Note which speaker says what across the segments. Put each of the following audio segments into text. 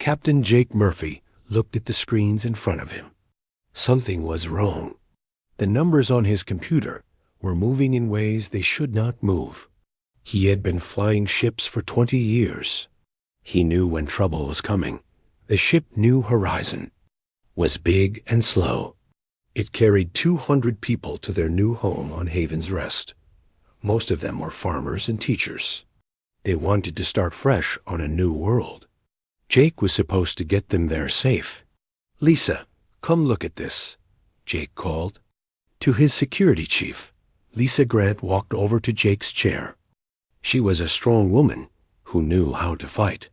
Speaker 1: Captain Jake Murphy looked at the screens in front of him. Something was wrong. The numbers on his computer were moving in ways they should not move. He had been flying ships for 20 years. He knew when trouble was coming. The ship New Horizon was big and slow. It carried 200 people to their new home on Haven's Rest. Most of them were farmers and teachers. They wanted to start fresh on a new world. Jake was supposed to get them there safe. "Lisa, come look at this," Jake called. To his security chief, Lisa Grant walked over to Jake's chair. She was a strong woman who knew how to fight.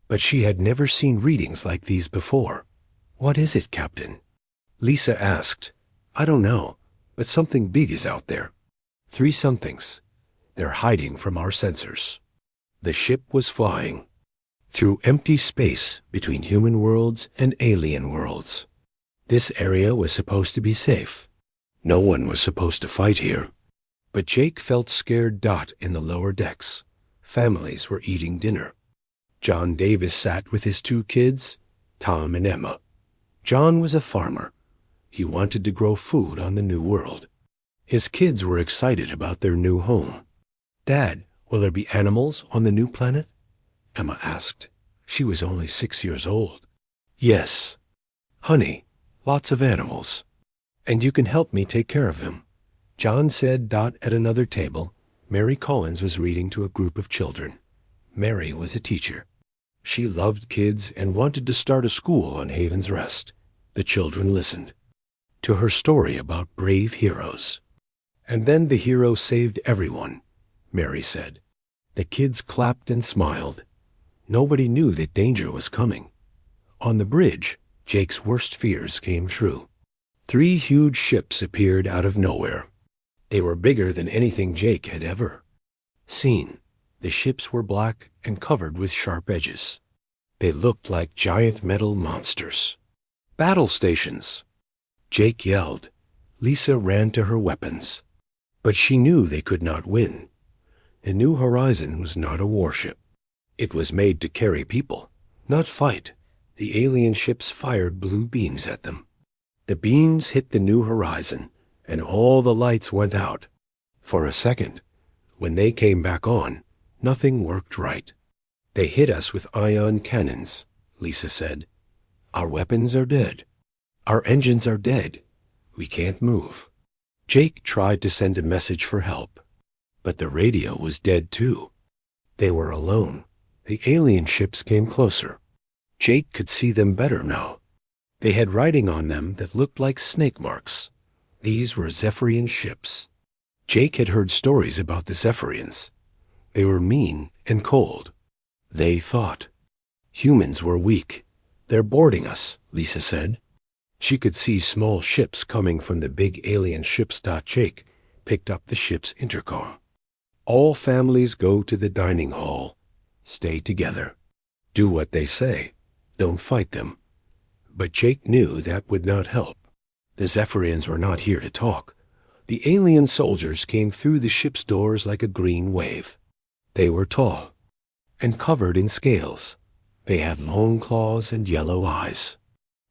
Speaker 1: But she had never seen readings like these before. "What is it, Captain?" Lisa asked. "I don't know, but something big is out there. 3 somethings. They're hiding from our sensors." The ship was flying through empty space between human worlds and alien worlds. This area was supposed to be safe. No one was supposed to fight here. But Jake felt scared. In the lower decks, families were eating dinner. John Davis sat with his 2 kids, Tom and Emma. John was a farmer. He wanted to grow food on the new world. His kids were excited about their new home. "Dad, will there be animals on the new planet?" Emma asked. She was only 6 years old. "Yes, honey, lots of animals. And you can help me take care of them," John said. At another table, Mary Collins was reading to a group of children. Mary was a teacher. She loved kids and wanted to start a school on Haven's Rest. The children listened to her story about brave heroes. "And then the hero saved everyone," Mary said. The kids clapped and smiled. Nobody knew that danger was coming. On the bridge, Jake's worst fears came true. 3 huge ships appeared out of nowhere. They were bigger than anything Jake had ever seen. The ships were black and covered with sharp edges. They looked like giant metal monsters. "Battle stations!" Jake yelled. Lisa ran to her weapons. But she knew they could not win. The New Horizon was not a warship. It was made to carry people, not fight. The alien ships fired blue beams at them. The beams hit the New Horizon, and all the lights went out. For a second, when they came back on, nothing worked right. "They hit us with ion cannons," Lisa said. "Our weapons are dead. Our engines are dead. We can't move." Jake tried to send a message for help, but the radio was dead too. They were alone. The alien ships came closer. Jake could see them better now. They had writing on them that looked like snake marks. These were Zephyrian ships. Jake had heard stories about the Zephyrians. They were mean and cold. They thought humans were weak. "They're boarding us," Lisa said. She could see small ships coming from the big alien ships. Jake picked up the ship's intercom. "All families go to the dining hall. Stay together. Do what they say. Don't fight them." But Jake knew that would not help. The Zephyrians were not here to talk. The alien soldiers came through the ship's doors like a green wave. They were tall and covered in scales. They had long claws and yellow eyes.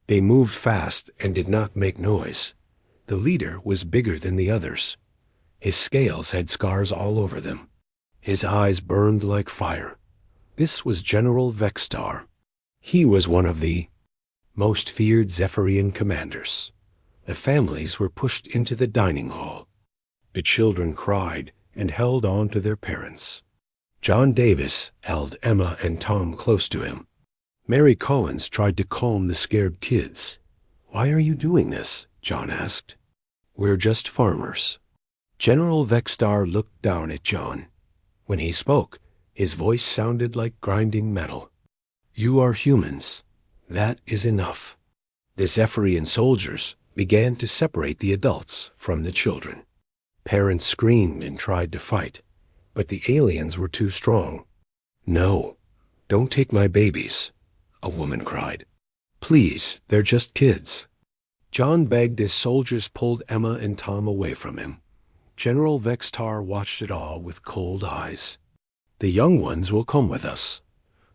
Speaker 1: They moved fast and did not make noise. The leader was bigger than the others. His scales had scars all over them. His eyes burned like fire. This was General Vexstar. He was one of the most feared Zephyrian commanders. The families were pushed into the dining hall. The children cried and held on to their parents. John Davis held Emma and Tom close to him. Mary Collins tried to calm the scared kids. "Why are you doing this?" John asked. "We're just farmers." General Vexstar looked down at John. When he spoke, his voice sounded like grinding metal. "You are humans. That is enough." The Zephyrian soldiers began to separate the adults from the children. Parents screamed and tried to fight, but the aliens were too strong. "No, don't take my babies," a woman cried. "Please, they're just kids." John begged as soldiers pulled Emma and Tom away from him. General Vexstar watched it all with cold eyes. "The young ones will come with us.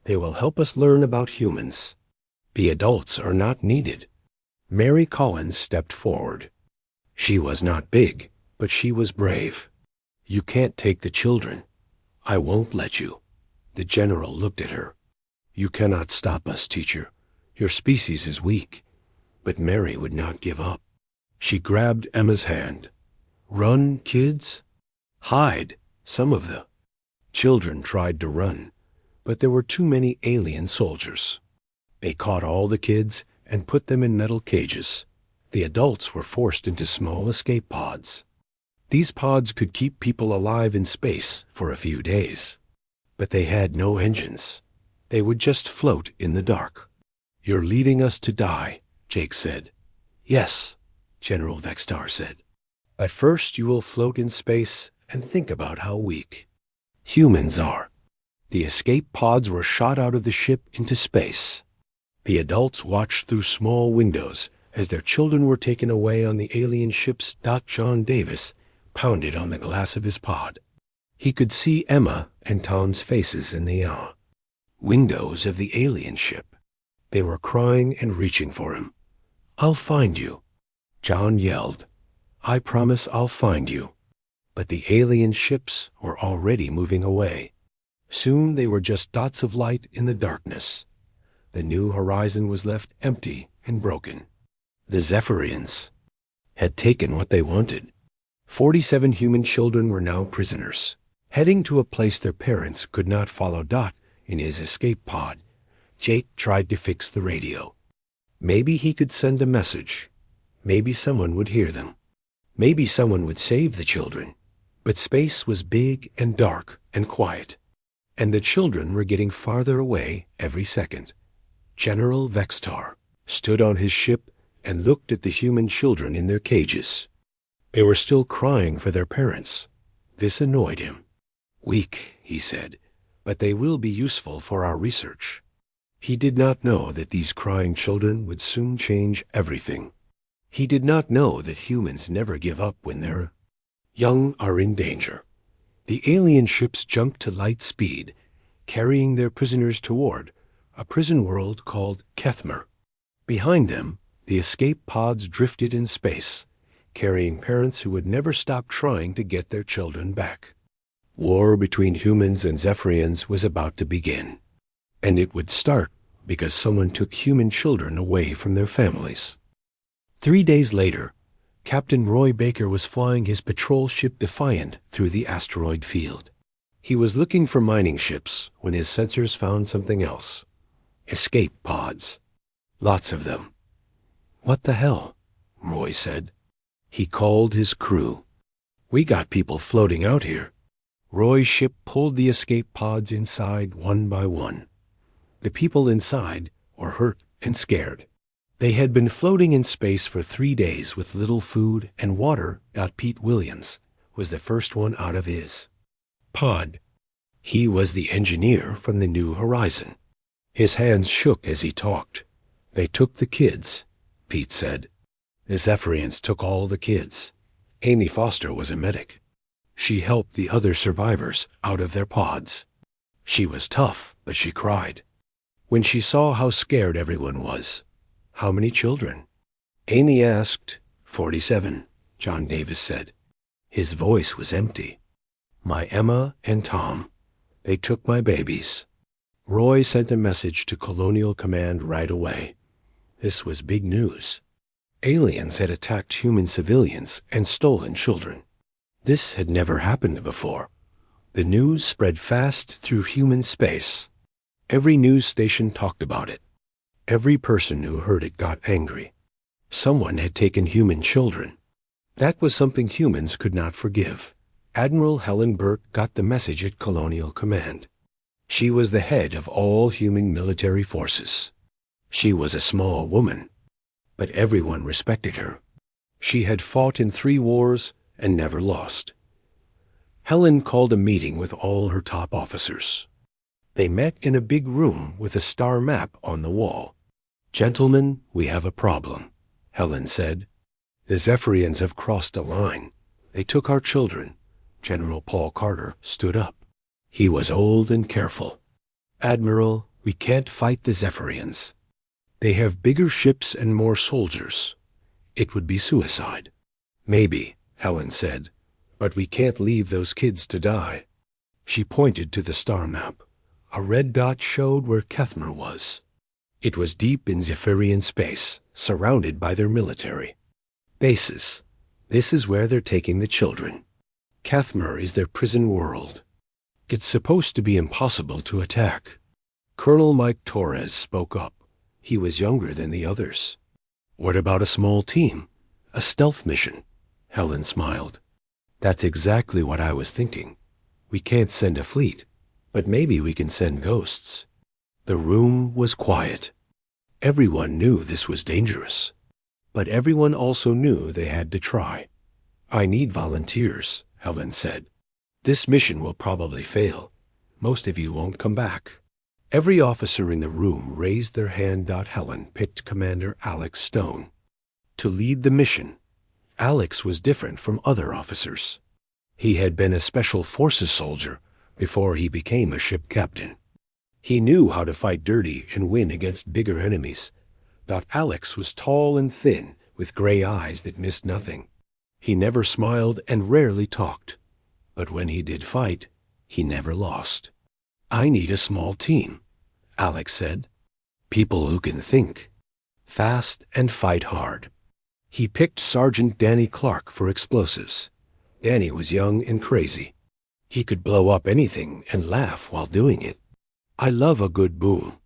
Speaker 1: They will help us learn about humans. The adults are not needed. Mary Collins stepped forward. She was not big, but she was brave. You can't take the children. I won't let you. The general looked at her. You cannot stop us, teacher. Your species is weak. But Mary would not give up. She grabbed Emma's hand. Run, kids. Hide, some of the children tried to run, but there were too many alien soldiers. They caught all the kids and put them in metal cages. The adults were forced into small escape pods. These pods could keep people alive in space for a few days. But they had no engines. They would just float in the dark. You're leaving us to die, Jake said. Yes, General Vextar said. At first you will float in space and think about how weak humans are. The escape pods were shot out of the ship into space. The adults watched through small windows as their children were taken away on the alien ships. John Davis pounded on the glass of his pod. He could see Emma and Tom's faces in the windows of the alien ship. They were crying and reaching for him. I'll find you, John yelled. I promise I'll find you. But the alien ships were already moving away. Soon they were just dots of light in the darkness. The new horizon was left empty and broken. The Zephyrians had taken what they wanted. 47 human children were now prisoners, heading to a place their parents could not follow. In his escape pod, Jake tried to fix the radio. Maybe he could send a message. Maybe someone would hear them. Maybe someone would save the children. But space was big and dark and quiet, and the children were getting farther away every second. General Vextar stood on his ship and looked at the human children in their cages. They were still crying for their parents. This annoyed him. Weak, he said, but they will be useful for our research. He did not know that these crying children would soon change everything. He did not know that humans never give up when their young are in danger. The alien ships jumped to light speed, carrying their prisoners toward a prison world called Kethmer. Behind them, the escape pods drifted in space, carrying parents who would never stop trying to get their children back. War between humans and Zephyrians was about to begin, and it would start because someone took human children away from their families. 3 days later, Captain Roy Baker was flying his patrol ship Defiant through the asteroid field. He was looking for mining ships when his sensors found something else. Escape pods. Lots of them. What the hell? Roy said. He called his crew. We got people floating out here. Roy's ship pulled the escape pods inside one by one. The people inside were hurt and scared. They had been floating in space for 3 days with little food and water. Pete Williams was the first one out of his pod. He was the engineer from the New Horizon. His hands shook as he talked. They took the kids, Pete said. The Zephyrians took all the kids. Amy Foster was a medic. She helped the other survivors out of their pods. She was tough, but she cried when she saw how scared everyone was. How many children? Amy asked. 47, John Davis said. His voice was empty. My Emma and Tom. They took my babies. Roy sent a message to Colonial Command right away. This was big news. Aliens had attacked human civilians and stolen children. This had never happened before. The news spread fast through human space. Every news station talked about it. Every person who heard it got angry. Someone had taken human children. That was something humans could not forgive. Admiral Helen Burke got the message at Colonial Command. She was the head of all human military forces. She was a small woman, but everyone respected her. She had fought in 3 wars and never lost. Helen called a meeting with all her top officers. They met in a big room with a star map on the wall. Gentlemen, we have a problem, Helen said. The Zephyrians have crossed a line. They took our children. General Paul Carter stood up. He was old and careful. Admiral, we can't fight the Zephyrians. They have bigger ships and more soldiers. It would be suicide. Maybe, Helen said, but we can't leave those kids to die. She pointed to the star map. A red dot showed where Kethmer was. It was deep in Zephyrian space, surrounded by their military bases. This is where they're taking the children. Kethmer is their prison world. It's supposed to be impossible to attack. Colonel Mike Torres spoke up. He was younger than the others. What about a small team? A stealth mission? Helen smiled. That's exactly what I was thinking. We can't send a fleet, but maybe we can send ghosts. The room was quiet. Everyone knew this was dangerous, but everyone also knew they had to try. I need volunteers, Helen said. This mission will probably fail. Most of you won't come back. Every officer in the room raised their hand. Helen picked Commander Alex Stone to lead the mission. Alex was different from other officers. He had been a special forces soldier before he became a ship captain. He knew how to fight dirty and win against bigger enemies. Alex was tall and thin, with gray eyes that missed nothing. He never smiled and rarely talked. But when he did fight, he never lost. I need a small team, Alex said. People who can think fast and fight hard. He picked Sergeant Danny Clark for explosives. Danny was young and crazy. He could blow up anything and laugh while doing it. I love a good boom,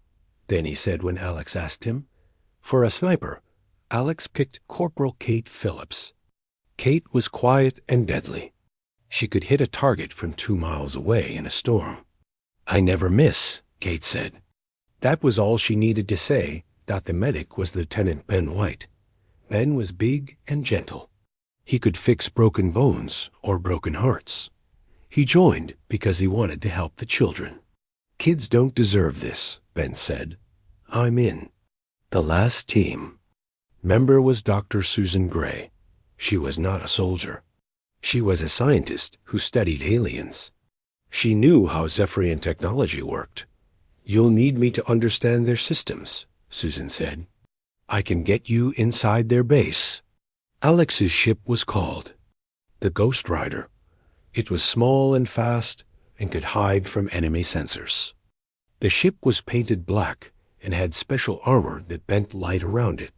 Speaker 1: Danny said when Alex asked him. For a sniper, Alex picked Corporal Kate Phillips. Kate was quiet and deadly. She could hit a target from 2 miles away in a storm. I never miss, Kate said. That was all she needed to say. The medic was Lieutenant Ben White. Ben was big and gentle. He could fix broken bones or broken hearts. He joined because he wanted to help the children. Kids don't deserve this, Ben said. I'm in. The last team member was Dr. Susan Gray. She was not a soldier. She was a scientist who studied aliens. She knew how Zephyrian technology worked. You'll need me to understand their systems, Susan said. I can get you inside their base. Alex's ship was called the Ghost Rider. It was small and fast and could hide from enemy sensors. The ship was painted black and had special armor that bent light around it.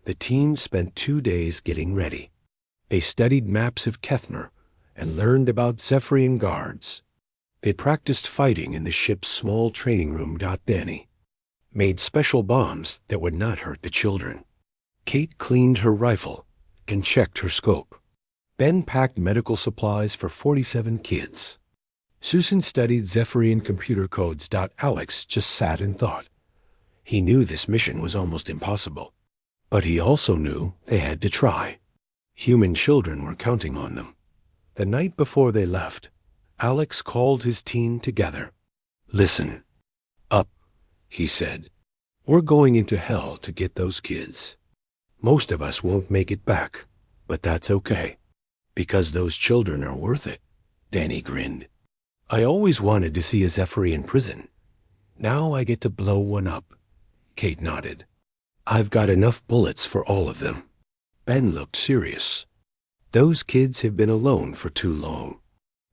Speaker 1: The team spent 2 days getting ready. They studied maps of Kethmer and learned about Zephyrian guards. They practiced fighting in the ship's small training room. Danny made special bombs that would not hurt the children. Kate cleaned her rifle and checked her scope. Ben packed medical supplies for 47 kids. Susan studied Zephyrian computer codes. Alex just sat and thought. He knew this mission was almost impossible, but he also knew they had to try. Human children were counting on them. The night before they left, Alex called his team together. Listen up, he said. We're going into hell to get those kids. Most of us won't make it back, but that's okay, because those children are worth it. Danny grinned. I always wanted to see a Zephyrian prison. Now I get to blow one up. Kate nodded. I've got enough bullets for all of them. Ben looked serious. Those kids have been alone for too long.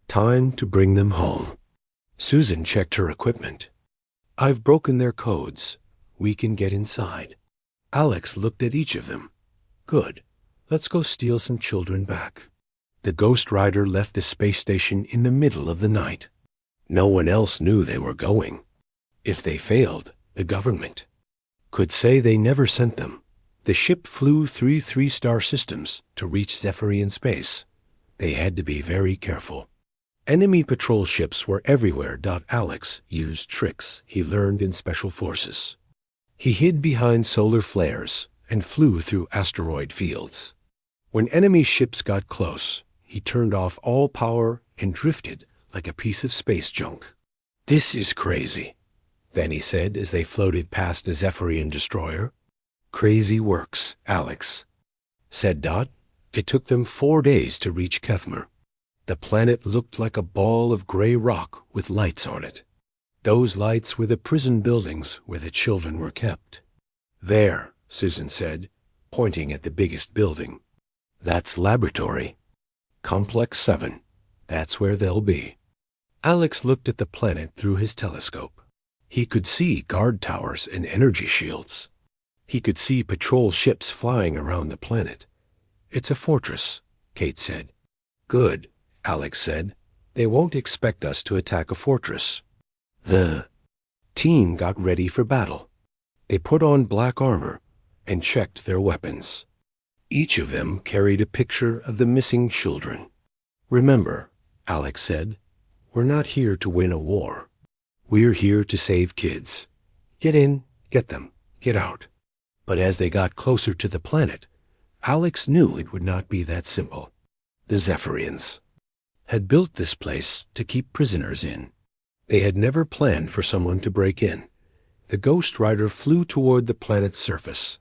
Speaker 1: Time to bring them home. Susan checked her equipment. I've broken their codes. We can get inside. Alex looked at each of them. Good. Let's go steal some children back. The Ghost Rider left the space station in the middle of the night. No one else knew they were going. If they failed, the government could say they never sent them. The ship flew 3 3-star systems to reach Zephyrian space. They had to be very careful. Enemy patrol ships were everywhere. Alex used tricks he learned in special forces. He hid behind solar flares and flew through asteroid fields. When enemy ships got close, he turned off all power and drifted like a piece of space junk. This is crazy, Danny said as they floated past a Zephyrian destroyer. Crazy works, Alex said. It took them 4 days to reach Kethmer. The planet looked like a ball of gray rock with lights on it. Those lights were the prison buildings where the children were kept. There, Susan said, pointing at the biggest building. That's Laboratory. Complex 7. That's where they'll be. Alex looked at the planet through his telescope. He could see guard towers and energy shields. He could see patrol ships flying around the planet. It's a fortress, Kate said. Good, Alex said. They won't expect us to attack a fortress. The team got ready for battle. They put on black armor and checked their weapons. Each of them carried a picture of the missing children. Remember, Alex said, we're not here to win a war. We're here to save kids. Get in, get them, get out. But as they got closer to the planet, Alex knew it would not be that simple. The Zephyrians had built this place to keep prisoners in. They had never planned for someone to break in. The Ghost Rider flew toward the planet's surface.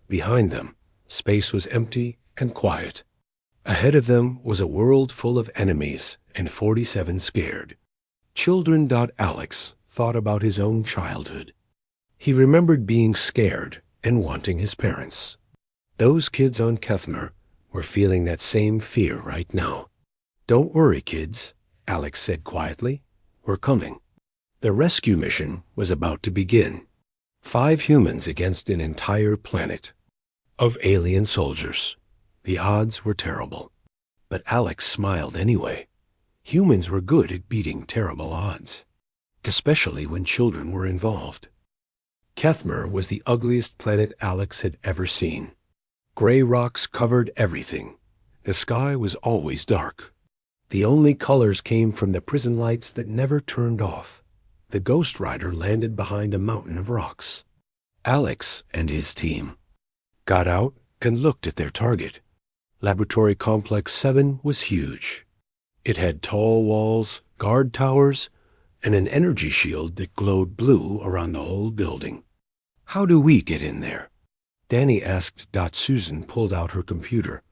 Speaker 1: Behind them, space was empty and quiet. Ahead of them was a world full of enemies and 47 scared. Alex thought about his own childhood. He remembered being scared and wanting his parents. Those kids on Kethmer were feeling that same fear right now. Don't worry, kids, Alex said quietly. We're coming. The rescue mission was about to begin. 5 humans against an entire planet of alien soldiers. The odds were terrible. But Alex smiled anyway. Humans were good at beating terrible odds, especially when children were involved. Kethmer was the ugliest planet Alex had ever seen. Gray rocks covered everything. The sky was always dark. The only colors came from the prison lights that never turned off. The Ghost Rider landed behind a mountain of rocks. Alex and his team got out and looked at their target. Laboratory Complex 7 was huge. It had tall walls, guard towers, and an energy shield that glowed blue around the whole building. How do we get in there? Danny asked. Susan pulled out her computer.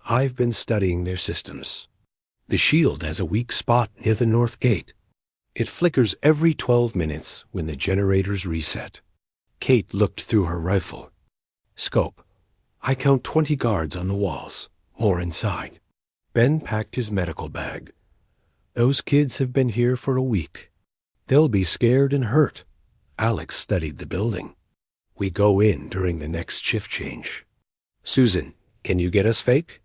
Speaker 1: I've been studying their systems. The shield has a weak spot near the north gate. It flickers every 12 minutes when the generators reset. Kate looked through her rifle. Scope. I count 20 guards on the walls, more inside. Ben packed his medical bag. Those kids have been here for a week. They'll be scared and hurt. Alex studied the building. We go in during the next shift change. Susan, can you get us fake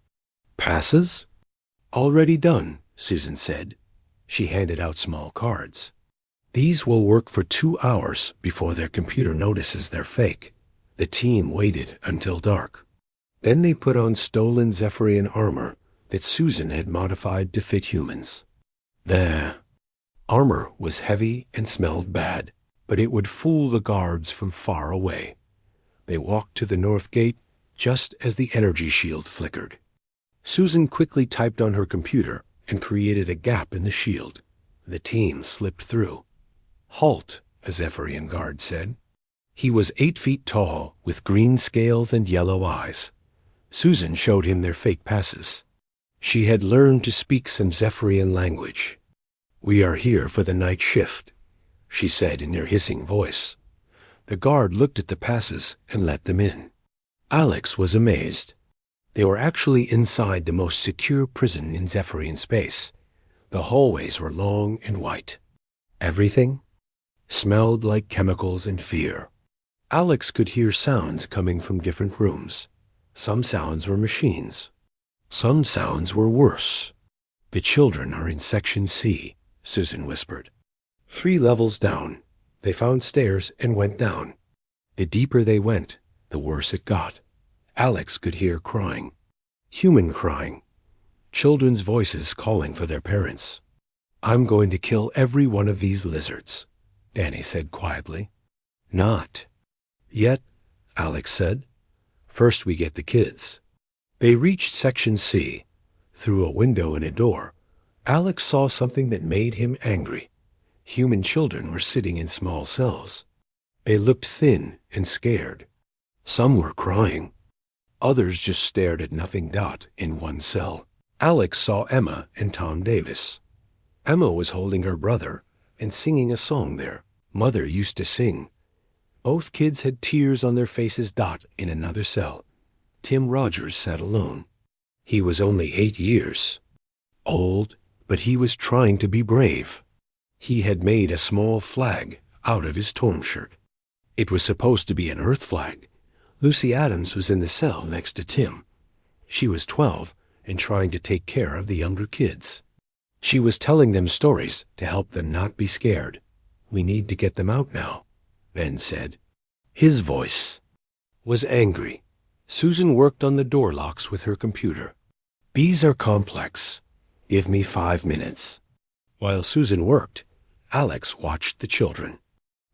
Speaker 1: passes? Already done, Susan said. She handed out small cards. These will work for 2 hours before their computer notices they're fake. The team waited until dark. Then they put on stolen Zephyrian armor that Susan had modified to fit humans. The armor was heavy and smelled bad, but it would fool the guards from far away. They walked to the north gate just as the energy shield flickered. Susan quickly typed on her computer and created a gap in the shield. The team slipped through. Halt, a Zephyrian guard said. He was 8 feet tall, with green scales and yellow eyes. Susan showed him their fake passes. She had learned to speak some Zephyrian language. We are here for the night shift, she said in her hissing voice. The guard looked at the passes and let them in. Alex was amazed. They were actually inside the most secure prison in Zephyrian space. The hallways were long and white. Everything smelled like chemicals and fear. Alex could hear sounds coming from different rooms. Some sounds were machines. Some sounds were worse. The children are in Section C, Susan whispered. 3 levels down. They found stairs and went down. The deeper they went, the worse it got. Alex could hear crying. Human crying. Children's voices calling for their parents. I'm going to kill every one of these lizards, Danny said quietly. Not yet, Alex said. First we get the kids. They reached Section C. Through a window and a door, Alex saw something that made him angry. Human children were sitting in small cells. They looked thin and scared. Some were crying. Others just stared at nothing. In one cell, Alex saw Emma and Tom Davis. Emma was holding her brother and singing a song there. Mother used to sing. Both kids had tears on their faces. In another cell, Tim Rogers sat alone. He was only 8 years old, but he was trying to be brave. He had made a small flag out of his torn shirt. It was supposed to be an Earth flag. Lucy Adams was in the cell next to Tim. She was 12 and trying to take care of the younger kids. She was telling them stories to help them not be scared. "We need to get them out now," Ben said. His voice was angry. Susan worked on the door locks with her computer. "Bees are complex. Give me 5 minutes." While Susan worked, Alex watched the children.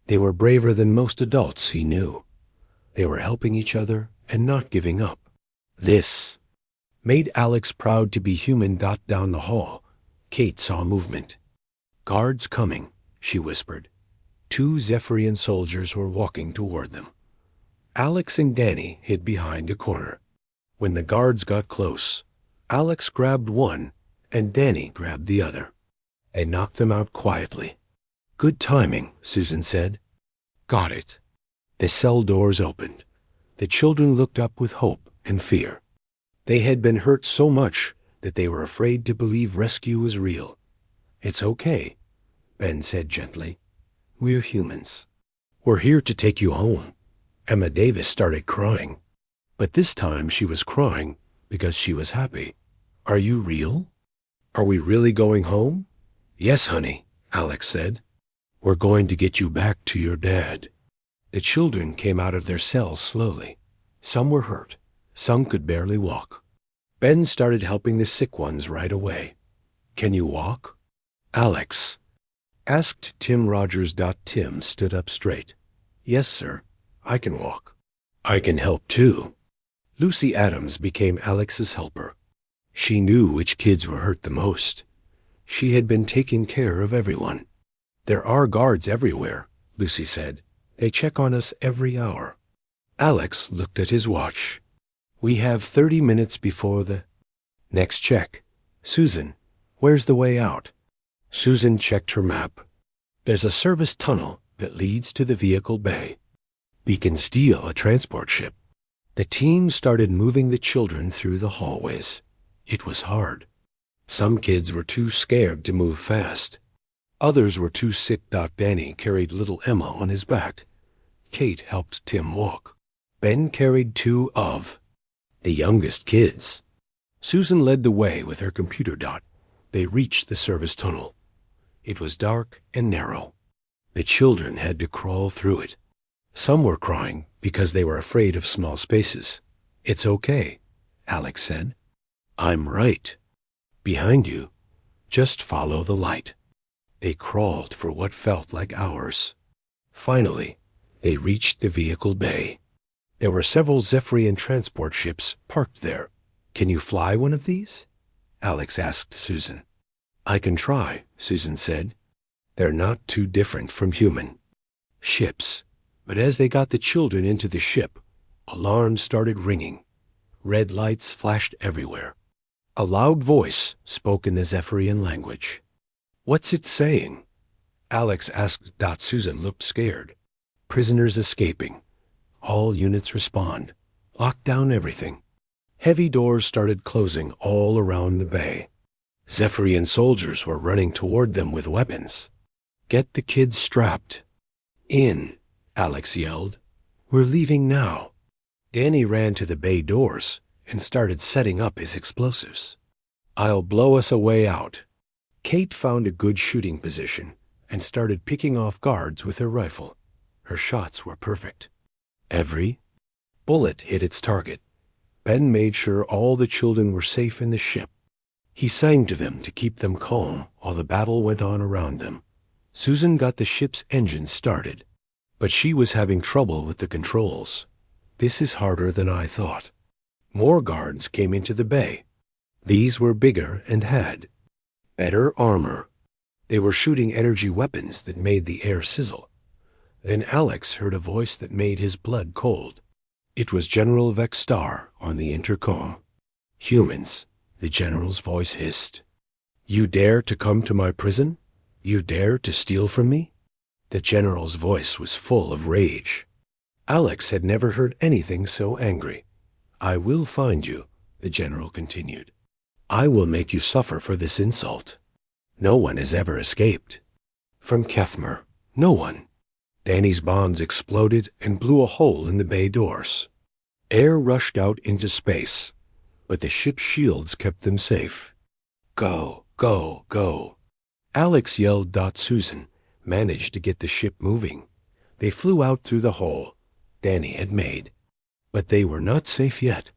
Speaker 1: They were braver than most adults he knew. They were helping each other and not giving up. This made Alex proud to be human. Down the hall, Kate saw movement. "Guards coming," she whispered. 2 Zephyrian soldiers were walking toward them. Alex and Danny hid behind a corner. When the guards got close, Alex grabbed one and Danny grabbed the other and knocked them out quietly. "Good timing," Susan said. "Got it." The cell doors opened. The children looked up with hope and fear. They had been hurt so much that they were afraid to believe rescue was real. "It's okay," Ben said gently. "We're humans. We're here to take you home." Emma Davis started crying, but this time she was crying because she was happy. "Are you real? Are we really going home?" "Yes, honey," Alex said. "We're going to get you back to your dad." The children came out of their cells slowly. Some were hurt. Some could barely walk. Ben started helping the sick ones right away. "Can you walk?" Alex asked Tim Rogers. Tim stood up straight. "Yes, sir. I can walk." "I can help too." Lucy Adams became Alex's helper. She knew which kids were hurt the most. She had been taking care of everyone. "There are guards everywhere," Lucy said. "They check on us every hour." Alex looked at his watch. "We have 30 minutes before the next check. Susan, where's the way out?" Susan checked her map. "There's a service tunnel that leads to the vehicle bay. We can steal a transport ship." The team started moving the children through the hallways. It was hard. Some kids were too scared to move fast. Others were too sick. Danny carried little Emma on his back. Kate helped Tim walk. Ben carried 2 of the youngest kids. Susan led the way with her computer. They reached the service tunnel. It was dark and narrow. The children had to crawl through it. Some were crying because they were afraid of small spaces. "It's okay," Alex said. "I'm right behind you. Just follow the light." They crawled for what felt like hours. Finally, they reached the vehicle bay. There were several Zephyrian transport ships parked there. "Can you fly one of these?" Alex asked Susan. "I can try," Susan said. "They're not too different from human ships." But as they got the children into the ship, alarms started ringing. Red lights flashed everywhere. A loud voice spoke in the Zephyrian language. "What's it saying?" Alex asked. Susan looked scared. "Prisoners escaping. All units respond. Lock down everything." Heavy doors started closing all around the bay. Zephyrian soldiers were running toward them with weapons. "Get the kids strapped in," Alex yelled. "We're leaving now." Danny ran to the bay doors and started setting up his explosives. "I'll blow us a way out." Kate found a good shooting position and started picking off guards with her rifle. Her shots were perfect. Every bullet hit its target. Ben made sure all the children were safe in the ship. He sang to them to keep them calm while the battle went on around them. Susan got the ship's engine started, but she was having trouble with the controls. "This is harder than I thought." More guards came into the bay. These were bigger and had better armor. They were shooting energy weapons that made the air sizzle. Then Alex heard a voice that made his blood cold. It was General Vexstar on the intercom. "Humans," the general's voice hissed. "You dare to come to my prison? You dare to steal from me?" The general's voice was full of rage. Alex had never heard anything so angry. "I will find you," the general continued. "I will make you suffer for this insult. No one has ever escaped. From Kefmer, no one." Danny's bombs exploded and blew a hole in the bay doors. Air rushed out into space, but the ship's shields kept them safe. "Go, go, go." Alex yelled. Susan managed to get the ship moving. They flew out through the hole Danny had made. But they were not safe yet.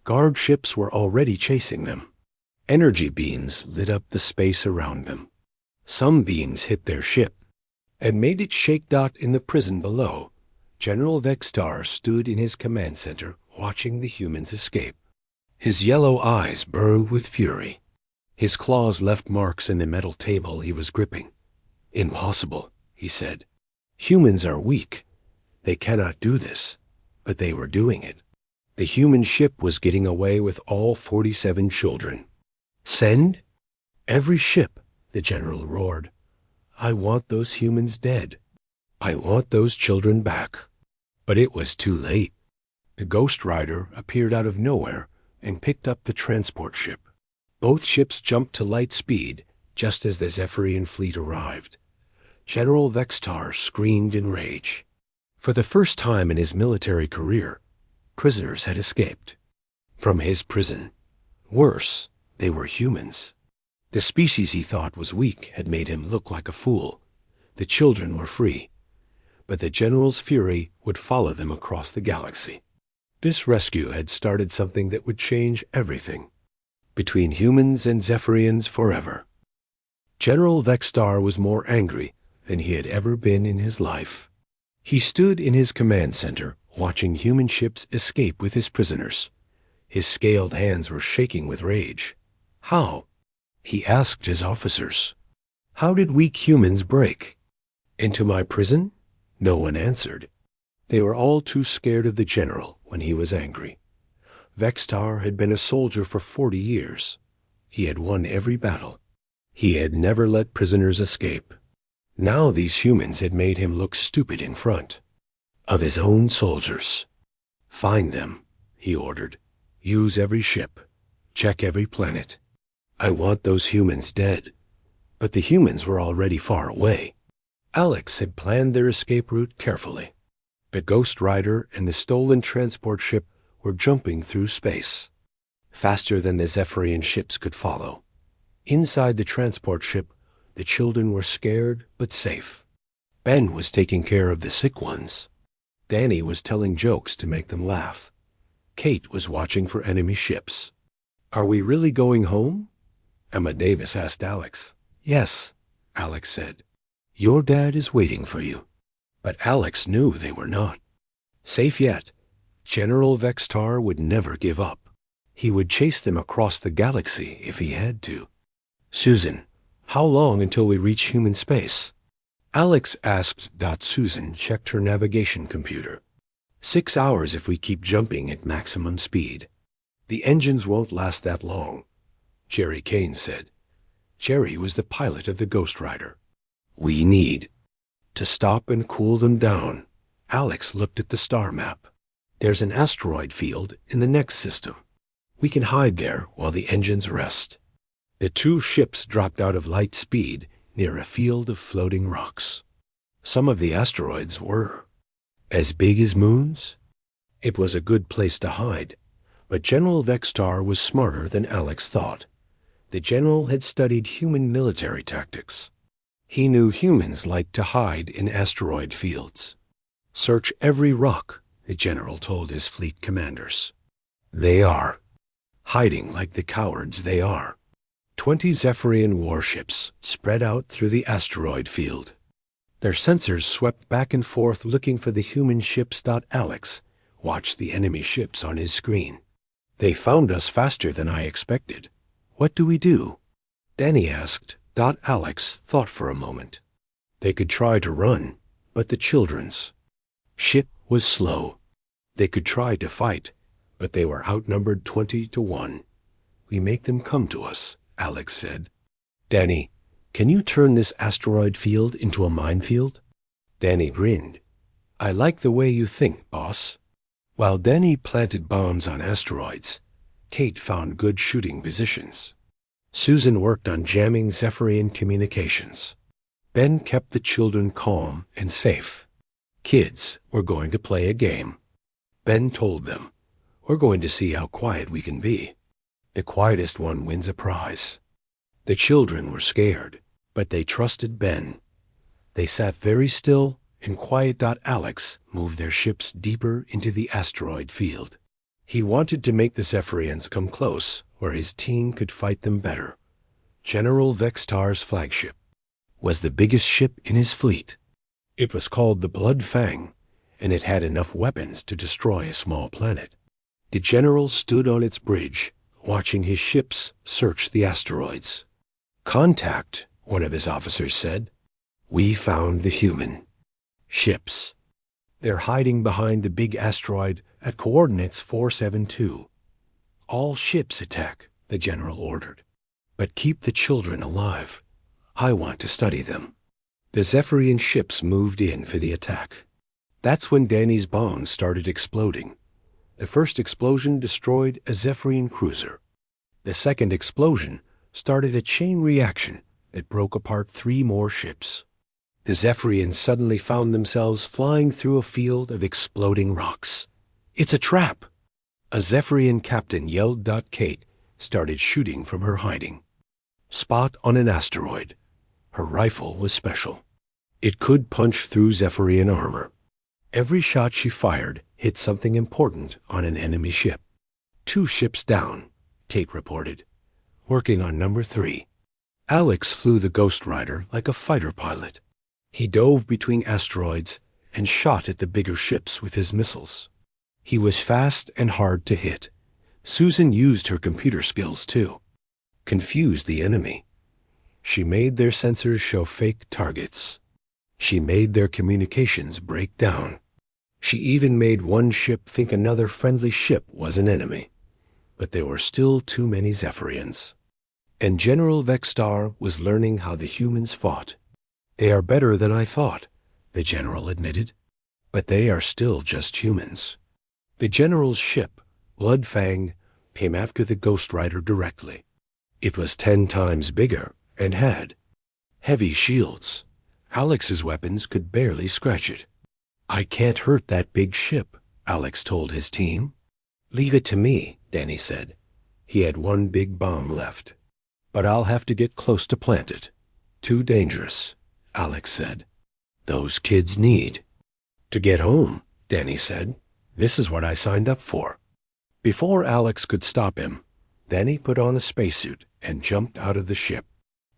Speaker 1: Guard ships were already chasing them. Energy beams lit up the space around them. Some beams hit their ship and made it shake. In the prison below, General Vextar stood in his command center watching the humans escape. His yellow eyes burned with fury. His claws left marks in the metal table he was gripping. "Impossible," he said. "Humans are weak. They cannot do this." But they were doing it. The human ship was getting away with all 47 children. "Send every ship," the general roared. "I want those humans dead. I want those children back." But it was too late. The Ghost Rider appeared out of nowhere and picked up the transport ship. Both ships jumped to light speed just as the Zephyrian fleet arrived. General Vextar screamed in rage. For the first time in his military career, prisoners had escaped. From his prison. Worse, they were humans. The species he thought was weak had made him look like a fool. The children were free, but the general's fury would follow them across the galaxy. This rescue had started something that would change everything. Between humans and Zephyrians forever. General Vextar was more angry than he had ever been in his life. He stood in his command center, watching human ships escape with his prisoners. His scaled hands were shaking with rage. How? He asked his officers. How did weak humans break? Into my prison? No one answered. They were all too scared of the general when he was angry. Vextar had been a soldier for 40 years. He had won every battle. He had never let prisoners escape. Now these humans had made him look stupid in front of his own soldiers. Find them, he ordered. Use every ship. Check every planet. I want those humans dead. But the humans were already far away. Alex had planned their escape route carefully. The Ghost Rider and the stolen transport ship were jumping through space, faster than the Zephyrian ships could follow. Inside the transport ship, the children were scared but safe. Ben was taking care of the sick ones. Danny was telling jokes to make them laugh. Kate was watching for enemy ships. Are we really going home? Emma Davis asked Alex. Yes, Alex said. Your dad is waiting for you. But Alex knew they were not. Safe yet. General Vextar would never give up. He would chase them across the galaxy if he had to. Susan, how long until we reach human space? Alex asked. Susan checked her navigation computer. 6 hours if we keep jumping at maximum speed. The engines won't last that long, Jerry Kane said. Jerry was the pilot of the Ghost Rider. We need to stop and cool them down. Alex looked at the star map. There's an asteroid field in the next system. We can hide there while the engines rest. The two ships dropped out of light speed near a field of floating rocks. Some of the asteroids were as big as moons. It was a good place to hide, but General Vextar was smarter than Alex thought. The general had studied human military tactics. He knew humans liked to hide in asteroid fields. Search every rock, the general told his fleet commanders. They are hiding like the cowards they are. 20 Zephyrian warships spread out through the asteroid field. Their sensors swept back and forth looking for the human ships. Alex watched the enemy ships on his screen. They found us faster than I expected. What do we do? Danny asked. Alex thought for a moment. They could try to run, but the children's ship was slow. They could try to fight, but they were outnumbered 20-1. We make them come to us, Alex said. Danny, can you turn this asteroid field into a minefield? Danny grinned. I like the way you think, boss. While Danny planted bombs on asteroids, Kate found good shooting positions. Susan worked on jamming Zephyrian communications. Ben kept the children calm and safe. Kids were going to play a game. Ben told them, "We're going to see how quiet we can be. The quietest one wins a prize." The children were scared, but they trusted Ben. They sat very still, and quiet. Alex moved their ships deeper into the asteroid field. He wanted to make the Zephyrians come close, where his team could fight them better. General Vextar's flagship was the biggest ship in his fleet. It was called the Blood Fang, and it had enough weapons to destroy a small planet. The general stood on its bridge, watching his ships search the asteroids. "Contact," one of his officers said. "We found the human ships. They're hiding behind the big asteroid at coordinates 472. All ships attack," the general ordered. "But keep the children alive. I want to study them." The Zephyrian ships moved in for the attack. That's when Danny's bombs started exploding. The first explosion destroyed a Zephyrian cruiser. The second explosion started a chain reaction that broke apart 3 more ships. The Zephyrians suddenly found themselves flying through a field of exploding rocks. "It's a trap!" A Zephyrian captain yelled. Kate started shooting from her hiding spot on an asteroid. Her rifle was special. It could punch through Zephyrian armor. Every shot she fired hit something important on an enemy ship. 2 ships down, Kate reported, working on number 3. Alex flew the Ghost Rider like a fighter pilot. He dove between asteroids and shot at the bigger ships with his missiles. He was fast and hard to hit. Susan used her computer skills too. Confused the enemy. She made their sensors show fake targets. She made their communications break down. She even made one ship think another friendly ship was an enemy. But there were still too many Zephyrians. And General Vextar was learning how the humans fought. "They are better than I thought," the general admitted. "But they are still just humans." The general's ship, Bloodfang, came after the Ghost Rider directly. It was 10 times bigger and had heavy shields. Alex's weapons could barely scratch it. "I can't hurt that big ship," Alex told his team. "Leave it to me," Danny said. He had 1 big bomb left. "But I'll have to get close to plant it. Too dangerous," Alex said. "Those kids need to get home," Danny said. "This is what I signed up for." Before Alex could stop him, Danny put on a spacesuit and jumped out of the ship.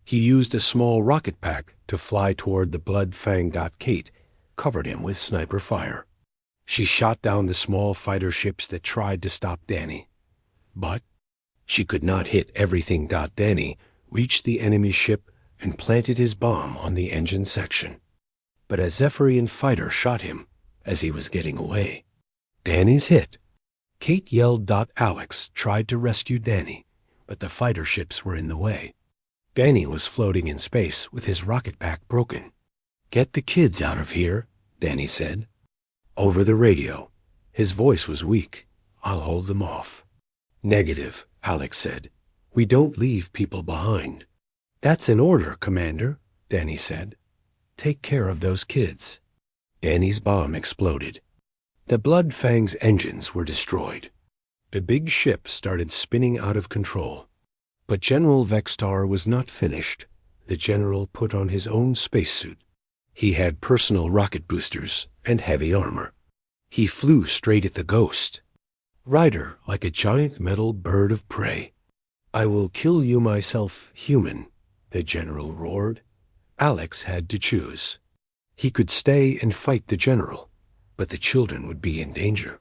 Speaker 1: He used a small rocket pack to fly toward the Blood Fang. Kate covered him with sniper fire. She shot down the small fighter ships that tried to stop Danny. But she could not hit everything. Danny reached the enemy ship and planted his bomb on the engine section. But a Zephyrian fighter shot him as he was getting away. "Danny's hit." Kate yelled. Alex tried to rescue Danny, but the fighter ships were in the way. Danny was floating in space with his rocket pack broken. "Get the kids out of here," Danny said. Over the radio, his voice was weak. "I'll hold them off." "Negative," Alex said. "We don't leave people behind." "That's an order, Commander," Danny said. "Take care of those kids." Danny's bomb exploded. The Blood Fang's engines were destroyed. The big ship started spinning out of control. But General Vextar was not finished. The general put on his own spacesuit. He had personal rocket boosters and heavy armor. He flew straight at the Ghost Rider like a giant metal bird of prey. "I will kill you myself, human," the general roared. Alex had to choose. He could stay and fight the general, but the children would be in danger.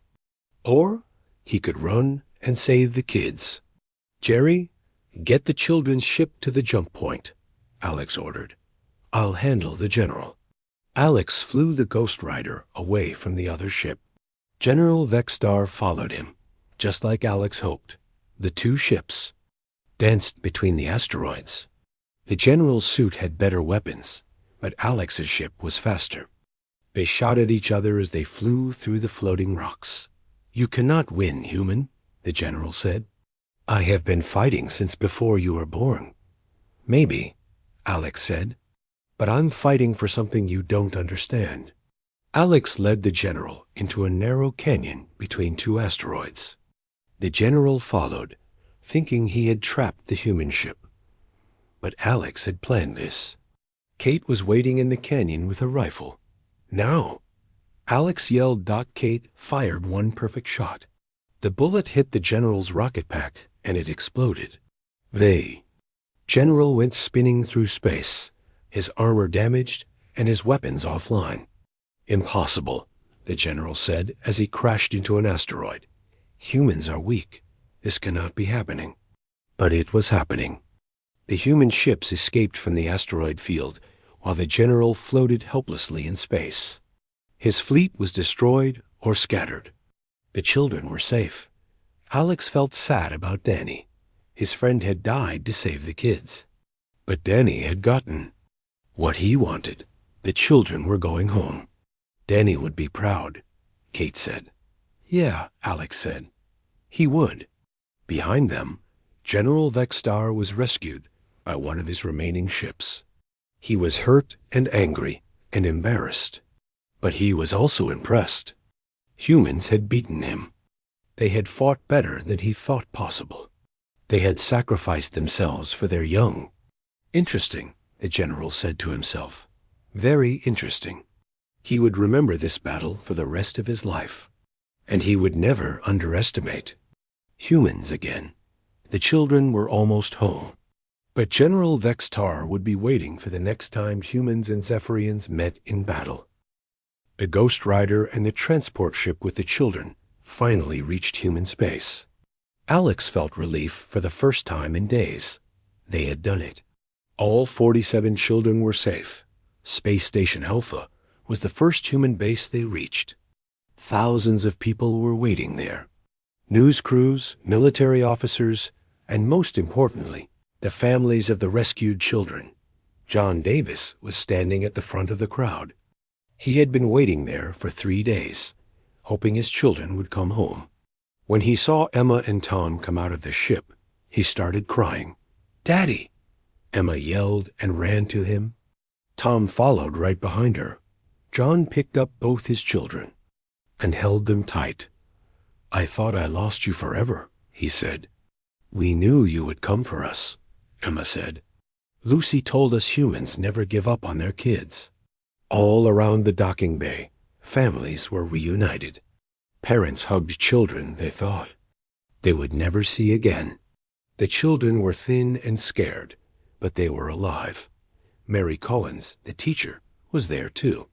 Speaker 1: Or he could run and save the kids. "Jerry, get the children's ship to the jump point," Alex ordered. "I'll handle the general." Alex flew the Ghost Rider away from the other ship. General Vextar followed him, just like Alex hoped. The 2 ships danced between the asteroids. The general's suit had better weapons, but Alex's ship was faster. They shot at each other as they flew through the floating rocks. "You cannot win, human," the general said. "I have been fighting since before you were born." "Maybe," Alex said, "but I'm fighting for something you don't understand." Alex led the general into a narrow canyon between two asteroids. The general followed, thinking he had trapped the human ship. But Alex had planned this. Kate was waiting in the canyon with a rifle. "Now!" Alex yelled. Kate fired one perfect shot. The bullet hit the general's rocket pack, and it exploded. The general went spinning through space, his armor damaged and his weapons offline. "Impossible," the general said as he crashed into an asteroid. "Humans are weak. This cannot be happening." But it was happening. The human ships escaped from the asteroid field while the general floated helplessly in space. His fleet was destroyed or scattered. The children were safe. Alex felt sad about Danny. His friend had died to save the kids. But Danny had gotten what he wanted. The children were going home. Danny would be proud, Kate said. "Yeah," Alex said. He would. Behind them, General Vexstar was rescued by one of his remaining ships. He was hurt and angry and embarrassed, but he was also impressed. Humans had beaten him. They had fought better than he thought possible. They had sacrificed themselves for their young. "Interesting," the general said to himself. "Very interesting." He would remember this battle for the rest of his life, and he would never underestimate humans again. The children were almost home, but General Vextar would be waiting for the next time humans and Zephyrians met in battle. The Ghost Rider and the transport ship with the children finally reached human space. Alex felt relief for the first time in days. They had done it. All 47 children were safe. Space Station Alpha was the first human base they reached. Thousands of people were waiting there. News crews, military officers, and most importantly, the families of the rescued children. John Davis was standing at the front of the crowd. He had been waiting there for 3 days, hoping his children would come home. When he saw Emma and Tom come out of the ship, he started crying. "Daddy!" Emma yelled and ran to him. Tom followed right behind her. John picked up both his children and held them tight. "I thought I lost you forever," he said. "We knew you would come for us," Emma said. "Lucy told us humans never give up on their kids." All around the docking bay, families were reunited. Parents hugged children they thought they would never see again. The children were thin and scared, but they were alive. Mary Collins, the teacher, was there too.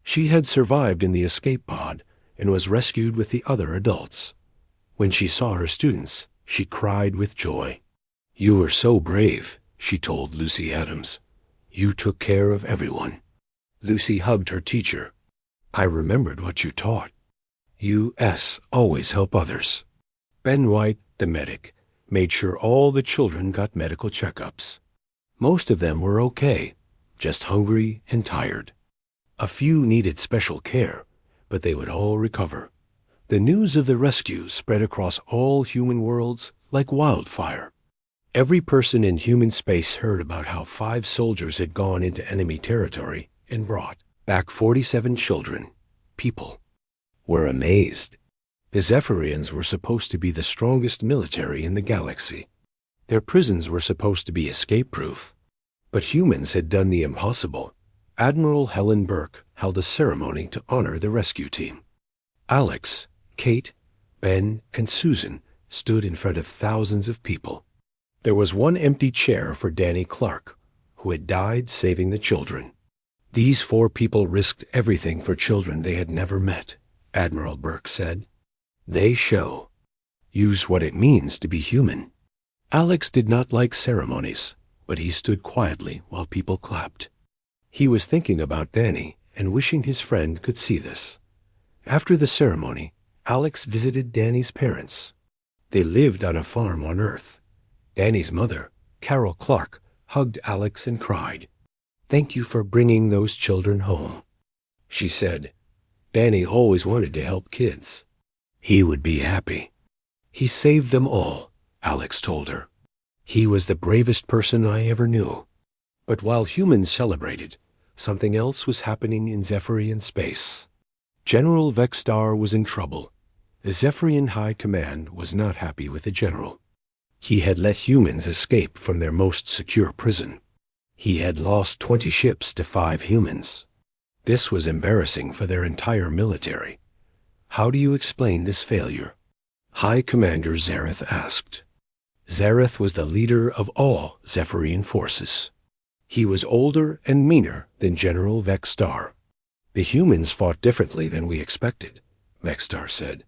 Speaker 1: She had survived in the escape pod and was rescued with the other adults. When she saw her students, she cried with joy. "You were so brave," she told Lucy Adams. "You took care of everyone." Lucy hugged her teacher. "I remembered what you taught. You always help others." Ben White, the medic, made sure all the children got medical checkups. Most of them were okay, just hungry and tired. A few needed special care, but they would all recover. The news of the rescue spread across all human worlds like wildfire. Every person in human space heard about how 5 soldiers had gone into enemy territory and brought back 47 children. People were amazed. The Zephyrians were supposed to be the strongest military in the galaxy. Their prisons were supposed to be escape-proof. But humans had done the impossible. Admiral Helen Burke held a ceremony to honor the rescue team. Alex, Kate, Ben, and Susan stood in front of thousands of people. There was one empty chair for Danny Clark, who had died saving the children. "These 4 people risked everything for children they had never met," Admiral Burke said. "They show what it means to be human." Alex did not like ceremonies, but he stood quietly while people clapped. He was thinking about Danny and wishing his friend could see this. After the ceremony, Alex visited Danny's parents. They lived on a farm on Earth. Danny's mother, Carol Clark, hugged Alex and cried, "Thank you for bringing those children home." she said. Danny always wanted to help kids. He would be happy. He saved them all, Alex told her. He was the bravest person I ever knew. But while humans celebrated, something else was happening in Zephyrian space. General Vexstar was in trouble. The Zephyrian High Command was not happy with the general. He had let humans escape from their most secure prison. He had lost 20 ships to 5 humans. This was embarrassing for their entire military. How do you explain this failure? High Commander Zareth asked. Zareth was the leader of all Zephyrian forces. He was older and meaner than General Vexstar. The humans fought differently than we expected, Vexstar said.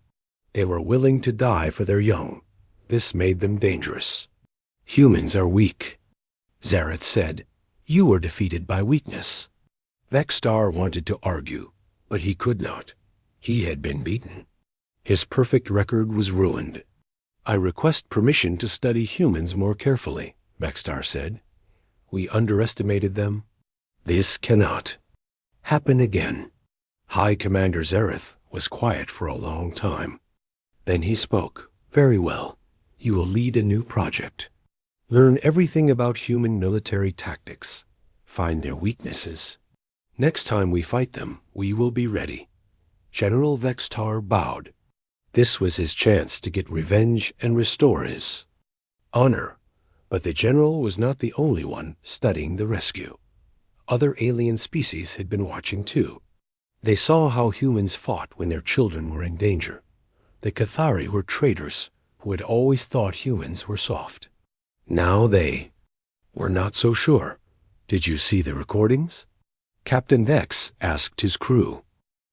Speaker 1: They were willing to die for their young. This made them dangerous. Humans are weak. Zareth said, You were defeated by weakness. Vexstar wanted to argue, but he could not. He had been beaten. His perfect record was ruined. I request permission to study humans more carefully, Vexstar said. We underestimated them. This cannot happen again. High Commander Zareth was quiet for a long time. Then he spoke. Very well. You will lead a new project. Learn everything about human military tactics. Find their weaknesses. Next time we fight them, we will be ready. General Vexstar bowed. This was his chance to get revenge and restore his honor. But the general was not the only one studying the rescue. Other alien species had been watching too. They saw how humans fought when their children were in danger. The Cathari were traitors who had always thought humans were soft. Now they were not so sure. Did you see the recordings? Captain Vex asked his crew.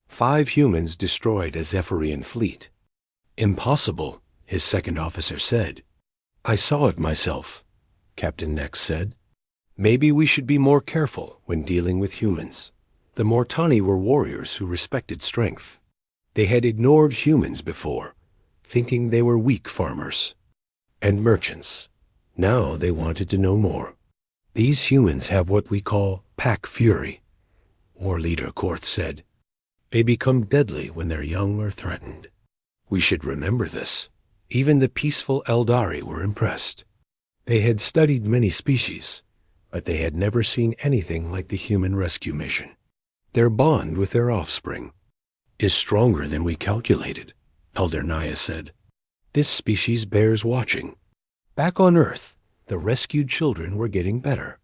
Speaker 1: 5 humans destroyed a Zephyrian fleet. Impossible, his second officer said. I saw it myself, Captain Vex said. Maybe we should be more careful when dealing with humans. The Mortani were warriors who respected strength. They had ignored humans before, thinking they were weak farmers and merchants. Now they wanted to know more. These humans have what we call pack fury, War Leader Korth said. They become deadly when their young are threatened. We should remember this. Even the peaceful Eldari were impressed. They had studied many species, but they had never seen anything like the human rescue mission. Their bond with their offspring is stronger than we calculated, Elder Naya said. This species bears watching. Back on Earth, the rescued children were getting better.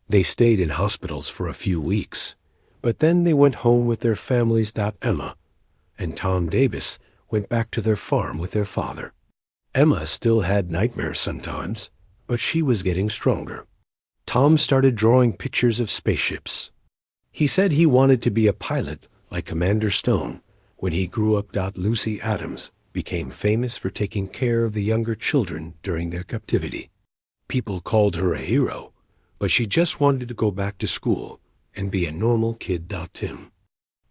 Speaker 1: They stayed in hospitals for a few weeks, but then they went home with their families. Emma and Tom Davis went back to their farm with their father. Emma still had nightmares sometimes, but she was getting stronger. Tom started drawing pictures of spaceships. He said he wanted to be a pilot like Commander Stone when he grew up. Lucy Adams became famous for taking care of the younger children during their captivity. People called her a hero, but she just wanted to go back to school and be a normal kid. Tim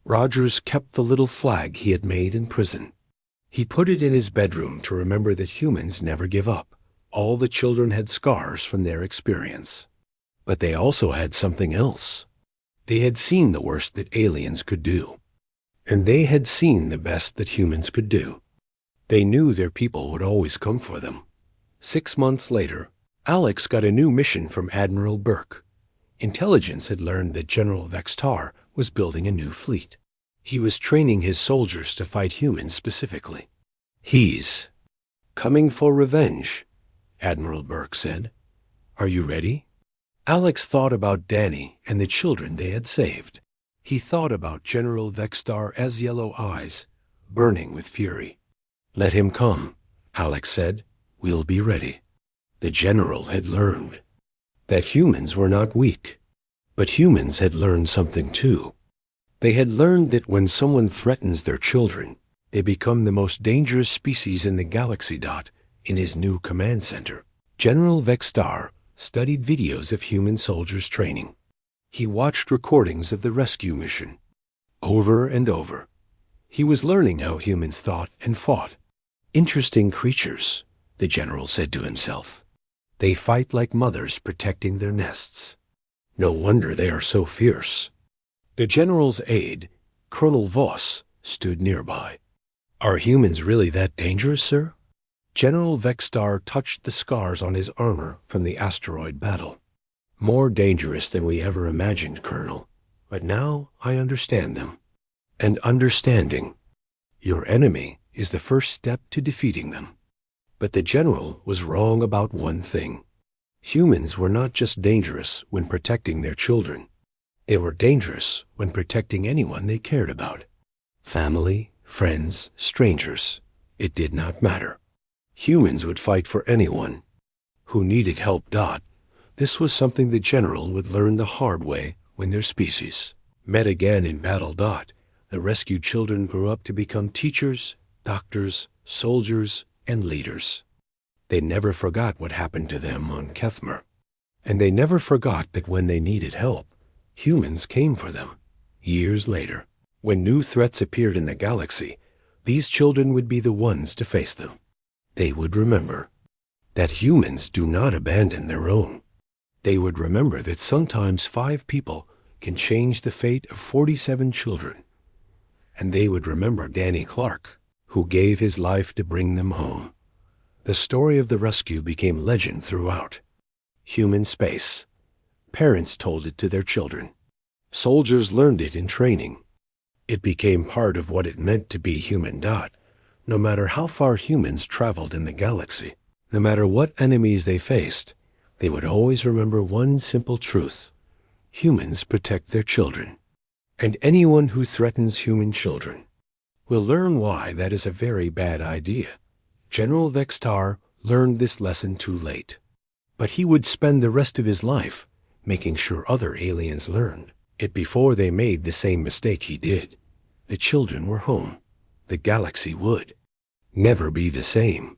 Speaker 1: Rogers kept the little flag he had made in prison. He put it in his bedroom to remember that humans never give up. All the children had scars from their experience. But they also had something else. They had seen the worst that aliens could do. And they had seen the best that humans could do. They knew their people would always come for them. 6 months later, Alex got a new mission from Admiral Burke. Intelligence had learned that General Vexstar was building a new fleet. He was training his soldiers to fight humans specifically. He's coming for revenge, Admiral Burke said. Are you ready? Alex thought about Danny and the children they had saved. He thought about General Vexstar as yellow eyes, burning with fury. Let him come, Alex said. We'll be ready. The general had learned that humans were not weak, but humans had learned something too. They had learned that when someone threatens their children, they become the most dangerous species in the galaxy. In his new command center, General Vexstar studied videos of human soldiers training. He watched recordings of the rescue mission over and over. He was learning how humans thought and fought. Interesting creatures, the general said to himself. They fight like mothers protecting their nests. No wonder they are so fierce. The general's aide, Colonel Voss stood nearby. "Are humans really that dangerous, sir?" General Vexstar touched the scars on his armor from the asteroid battle. "More dangerous than we ever imagined, Colonel. But now I understand them. And understanding your enemy is the first step to defeating them." But the general was wrong about one thing. Humans were not just dangerous when protecting their children. They were dangerous when protecting anyone they cared about. Family, friends, strangers. It did not matter. Humans would fight for anyone who needed help. This was something the general would learn the hard way when their species met again in battle. The rescued children grew up to become teachers, doctors, soldiers, and leaders. They never forgot what happened to them on Kethmer. And they never forgot that when they needed help, humans came for them. Years later, when new threats appeared in the galaxy, these children would be the ones to face them. They would remember that humans do not abandon their own. They would remember that sometimes 5 people can change the fate of 47 children. And they would remember Danny Clark, who gave his life to bring them home. The story of the rescue became legend throughout human space. Parents told it to their children. Soldiers learned it in training. It became part of what it meant to be human. No matter how far humans traveled in the galaxy, no matter what enemies they faced, they would always remember one simple truth: humans protect their children. And anyone who threatens human children will learn why that is a very bad idea. General Vexstar learned this lesson too late, but he would spend the rest of his life making sure other aliens learned it before they made the same mistake he did. The children were home. The galaxy would never be the same.